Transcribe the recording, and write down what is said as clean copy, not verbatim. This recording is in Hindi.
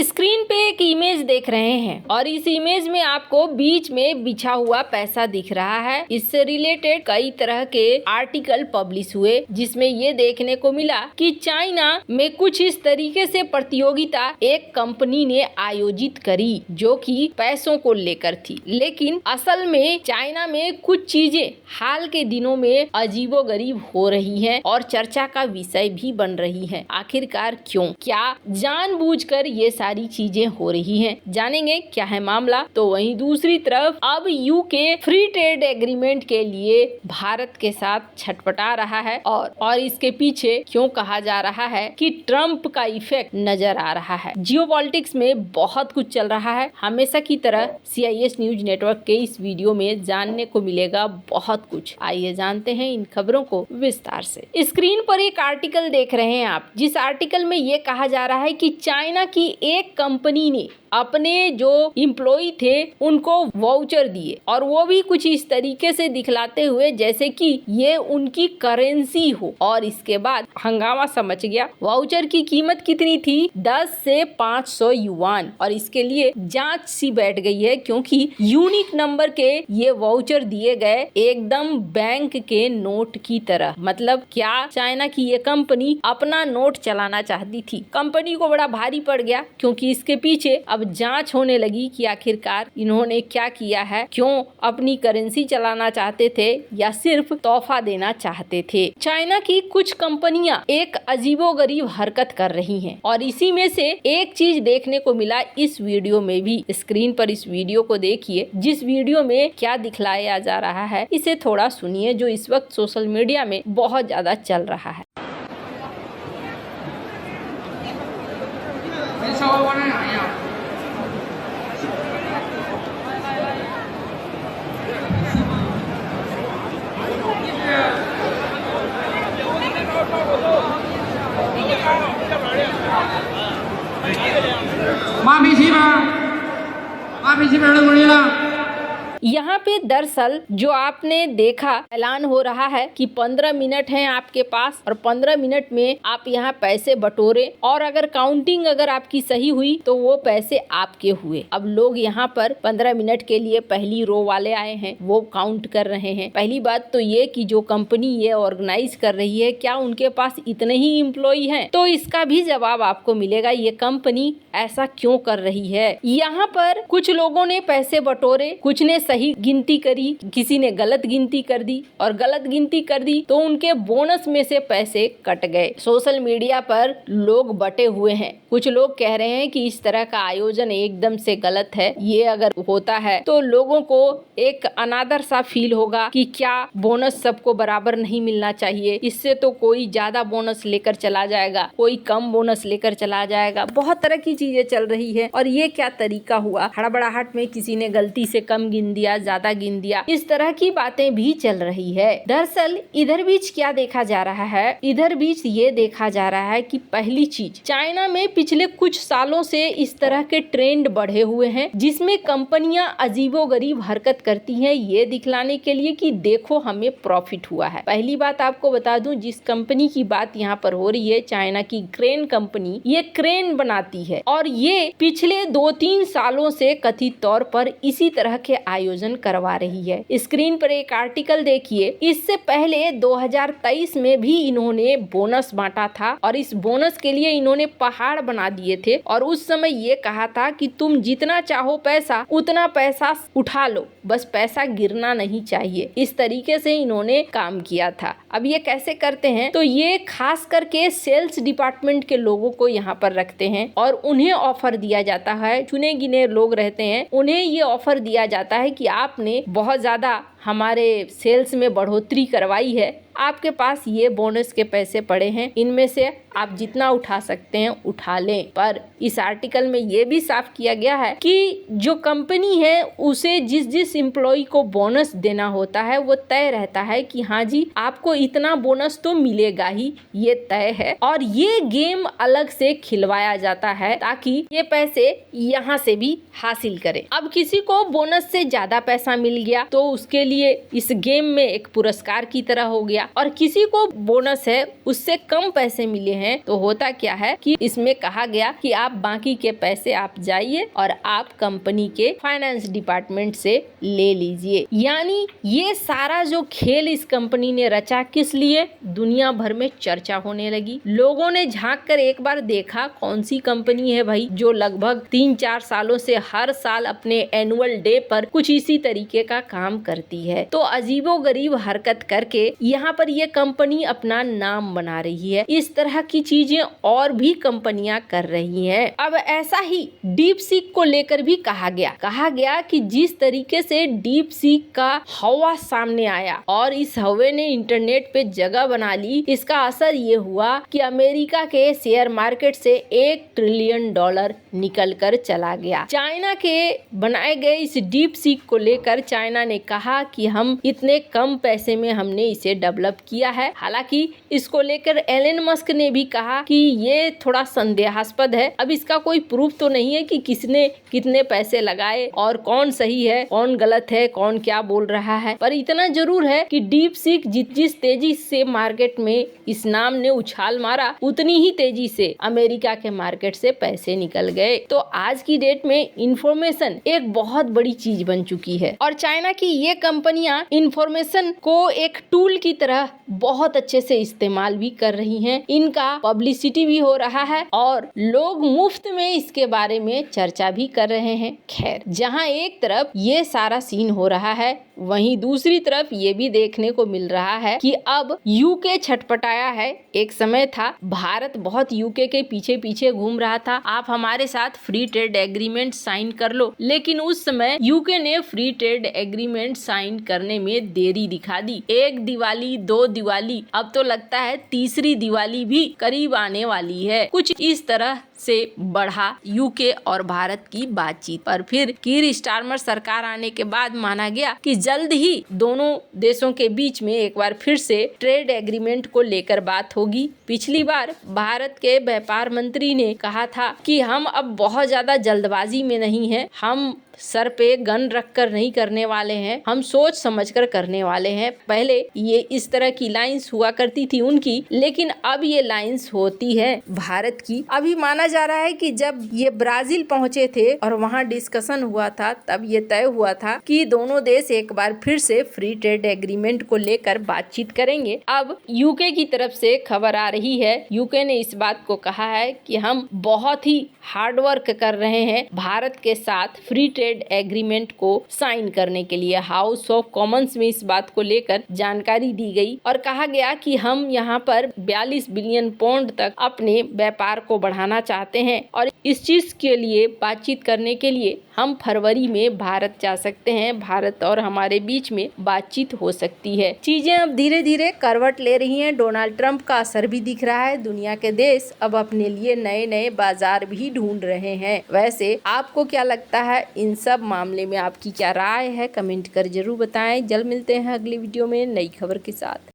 स्क्रीन पे एक इमेज देख रहे हैं और इस इमेज में आपको बीच में बिछा हुआ पैसा दिख रहा है। इससे रिलेटेड कई तरह के आर्टिकल पब्लिश हुए जिसमें ये देखने को मिला कि चाइना में कुछ इस तरीके से प्रतियोगिता एक कंपनी ने आयोजित करी जो कि पैसों को लेकर थी, लेकिन असल में चाइना में कुछ चीजें हाल के दिनों में अजीबोगरीब हो रही हैं और चर्चा का विषय भी बन रही हैं। आखिरकार क्यों, क्या जानबूझकर ये सारी चीजें हो रही हैं? जानेंगे क्या है मामला। तो वहीं दूसरी तरफ अब यूके फ्री ट्रेड एग्रीमेंट के लिए भारत के साथ छटपटा रहा है और इसके पीछे क्यों कहा जा रहा है कि ट्रंप का इफेक्ट नजर आ रहा है। जियोपॉलिटिक्स में बहुत कुछ चल रहा है। हमेशा की तरह CIS न्यूज नेटवर्क के इस वीडियो में जानने को मिलेगा बहुत कुछ। आइए जानते हैं इन खबरों को विस्तार से। स्क्रीन पर एक आर्टिकल देख रहे हैं आप, जिस आर्टिकल में ये कहा जा रहा है कि चाइना की एक कंपनी ने अपने जो एम्प्लॉय थे उनको वाउचर दिए और वो भी कुछ इस तरीके से दिखलाते हुए जैसे कि ये उनकी करेंसी हो, और इसके बाद हंगामा समझ गया। वाउचर की कीमत कितनी थी? 10 से 500 युआन, और इसके लिए जांच सी बैठ गई है क्योंकि यूनिक नंबर के ये वाउचर दिए गए एकदम बैंक के नोट की तरह। मतलब क्या चाइना की ये कंपनी अपना नोट चलाना चाहती थी। कंपनी को बड़ा भारी पड़ गया क्योंकि इसके पीछे अब जांच होने लगी कि आखिरकार इन्होंने क्या किया है, क्यों अपनी करेंसी चलाना चाहते थे या सिर्फ तोहफा देना चाहते थे। चाइना की कुछ कंपनियां एक अजीबोगरीब हरकत कर रही हैं और इसी में से एक चीज देखने को मिला इस वीडियो में भी। स्क्रीन पर इस वीडियो को देखिए, जिस वीडियो में क्या दिखलाया जा रहा है इसे थोड़ा सुनिए, जो इस वक्त सोशल मीडिया में बहुत ज्यादा चल रहा है। 马皮西吧，马皮西边的努力了。 यहाँ पे दरअसल जो आपने देखा ऐलान हो रहा है कि 15 मिनट हैं आपके पास और 15 मिनट में आप यहाँ पैसे बटोरे और अगर काउंटिंग अगर आपकी सही हुई तो वो पैसे आपके हुए। अब लोग यहाँ पर 15 मिनट के लिए पहली रो वाले आए हैं, वो काउंट कर रहे हैं। पहली बात तो ये कि जो कंपनी ये ऑर्गेनाइज कर रही है क्या उनके पास इतने ही एम्प्लॉय हैं? तो इसका भी जवाब आपको मिलेगा। ये कंपनी ऐसा क्यों कर रही है? यहाँ पर कुछ लोगों ने पैसे बटोरे, कुछ ने सही गिनती करी, किसी ने गलत गिनती कर दी और गलत गिनती कर दी तो उनके बोनस में से पैसे कट गए। सोशल मीडिया पर लोग बटे हुए हैं। कुछ लोग कह रहे हैं कि इस तरह का आयोजन एकदम से गलत है, ये अगर होता है तो लोगों को एक अनादर सा फील होगा कि क्या बोनस सबको बराबर नहीं मिलना चाहिए, इससे तो कोई ज्यादा बोनस लेकर चला जाएगा, कोई कम बोनस लेकर चला जाएगा। बहुत तरह की चीजें चल रही है और ये क्या तरीका हुआ? हड़बड़ाहट में किसी ने गलती से कम गिन दिया, ज्यादा गिन दिया, इस तरह की बातें भी चल रही है। दरअसल इधर बीच क्या देखा जा रहा है? इधर बीच ये देखा जा रहा है कि पहली चीज, चाइना में पिछले कुछ सालों से इस तरह के ट्रेंड बढ़े हुए हैं जिसमें कंपनियां अजीबोगरीब हरकत करती हैं ये दिखलाने के लिए कि देखो हमें प्रॉफिट हुआ है। पहली बात आपको बता दूं, जिस कंपनी की बात यहाँ पर हो रही है, चाइना की क्रेन कंपनी, ये क्रेन बनाती है और ये पिछले 2-3 सालों से कथित तौर पर इसी तरह के आयोजन करवा रही है। स्क्रीन पर एक आर्टिकल देखिए। इससे पहले 2023 में भी इन्होंने बोनस बांटा था और इस बोनस के लिए इन्होंने पहाड़ बना दिए थे और उस समय ये कहा था कि तुम जितना चाहो पैसा उतना पैसा उठा लो, बस पैसा गिरना नहीं चाहिए। इस तरीके से इन्होंने काम किया था। अब ये कैसे करते हैं? तो ये खास करके सेल्स डिपार्टमेंट के लोगों को यहाँ पर रखते हैं और उन्हें ऑफर दिया जाता है। चुने गिने लोग रहते हैं, उन्हें ये ऑफर दिया जाता है कि आपने बहुत ज्यादा हमारे सेल्स में बढ़ोतरी करवाई है, आपके पास ये बोनस के पैसे पड़े हैं, इनमें से आप जितना उठा सकते हैं उठा लें। पर इस आर्टिकल में ये भी साफ किया गया है कि जो कंपनी है उसे जिस जिस एम्प्लॉय को बोनस देना होता है वो तय रहता है कि हाँ जी आपको इतना बोनस तो मिलेगा ही, ये तय है। और ये गेम अलग से खिलवाया जाता है ताकि ये पैसे यहाँ से भी हासिल करें। अब किसी को बोनस से ज्यादा पैसा मिल गया तो उसके लिए इस गेम में एक पुरस्कार की तरह हो गया, और किसी को बोनस है उससे कम पैसे मिले हैं तो होता क्या है कि इसमें कहा गया कि आप बाकी के पैसे आप जाइए और आप कंपनी के फाइनेंस डिपार्टमेंट से ले लीजिए। यानी ये सारा जो खेल इस कंपनी ने रचा किस लिए, दुनिया भर में चर्चा होने लगी। लोगों ने झांक कर एक बार देखा कौन सी कंपनी है भाई जो लगभग 3-4 सालों से हर साल अपने एनुअल डे पर कुछ इसी तरीके का काम करती है। तो अजीबोगरीब हरकत करके यहाँ पर ये कंपनी अपना नाम बना रही है। इस तरह की चीजें और भी कंपनियां कर रही हैं। अब ऐसा ही डीप सीक को लेकर भी कहा गया कि जिस तरीके से डीप सीक का हवा सामने आया और इस हवे ने इंटरनेट पे जगह बना ली, इसका असर ये हुआ कि अमेरिका के शेयर मार्केट से $1 ट्रिलियन निकल कर चला गया। चाइना के बनाए गए इस डीप सीक को लेकर चाइना ने कहा कि हम इतने कम पैसे में हमने इसे डेवलप किया है। हालांकि इसको लेकर एलन मस्क ने भी कहा कि ये थोड़ा संदेहास्पद है। अब इसका कोई प्रूफ तो नहीं है कि किसने कितने पैसे लगाए और कौन सही है कौन गलत है कौन क्या बोल रहा है, पर इतना जरूर है कि डीप सीक जिस तेजी से मार्केट में इस नाम ने उछाल मारा उतनी ही तेजी से अमेरिका के मार्केट से पैसे निकल गए। तो आज की डेट में इंफॉर्मेशन एक बहुत बड़ी चीज बन चुकी है और चाइना की ये कंपनियां इंफॉर्मेशन को एक टूल की तरह बहुत अच्छे से इस्तेमाल भी कर रही हैं। इनका पब्लिसिटी भी हो रहा है और लोग मुफ्त में इसके बारे में चर्चा भी कर रहे हैं। खैर, जहां एक तरफ ये सारा सीन हो रहा है वहीं दूसरी तरफ ये भी देखने को मिल रहा है कि अब यूके छटपटाया है। एक समय था भारत बहुत यूके के पीछे पीछे घूम रहा था, आप हमारे साथ फ्री ट्रेड एग्रीमेंट साइन कर लो, लेकिन उस समय यूके ने फ्री ट्रेड एग्रीमेंट साइन करने में देरी दिखा दी। 1 दिवाली 2 दिवाली, अब तो लगता है तीसरी दिवाली भी करीब आने वाली है। कुछ इस तरह से बढ़ा यूके और भारत की बातचीत पर फिर कीर स्टारमर सरकार आने के बाद माना गया कि जल्द ही दोनों देशों के बीच में एक बार फिर से ट्रेड एग्रीमेंट को लेकर बात होगी। पिछली बार भारत के व्यापार मंत्री ने कहा था कि हम अब बहुत ज्यादा जल्दबाजी में नहीं हैं, हम सर पे गन रखकर नहीं करने वाले हैं, हम सोच समझकर करने वाले हैं। पहले ये इस तरह की लाइंस हुआ करती थी उनकी, लेकिन अब ये लाइंस होती है भारत की। अभी माना जा रहा है कि जब ये ब्राजील पहुंचे थे और वहां डिस्कशन हुआ था तब ये तय हुआ था कि दोनों देश एक बार फिर से फ्री ट्रेड एग्रीमेंट को लेकर बातचीत करेंगे। अब यूके की तरफ से खबर आ रही है, यूके ने इस बात को कहा है कि हम बहुत ही हार्ड वर्क कर रहे हैं भारत के साथ फ्री ट्रेड एग्रीमेंट को साइन करने के लिए। हाउस ऑफ कॉमन्स में इस बात को लेकर जानकारी दी गई और कहा गया कि हम यहाँ पर 42 बिलियन पाउंड तक अपने व्यापार को बढ़ाना चाहते हैं और इस चीज के लिए बातचीत करने के लिए हम फरवरी में भारत जा सकते हैं। भारत और हमारे बीच में बातचीत हो सकती है। चीजें अब धीरे धीरे करवट ले रही हैं। डोनाल्ड ट्रंप का असर भी दिख रहा है। दुनिया के देश अब अपने लिए नए नए बाजार भी ढूंढ रहे हैं। वैसे आपको क्या लगता है इन सब मामले में, आपकी क्या राय है, कमेंट कर जरूर बताएं। जल्द मिलते हैं अगली वीडियो में नई खबर के साथ।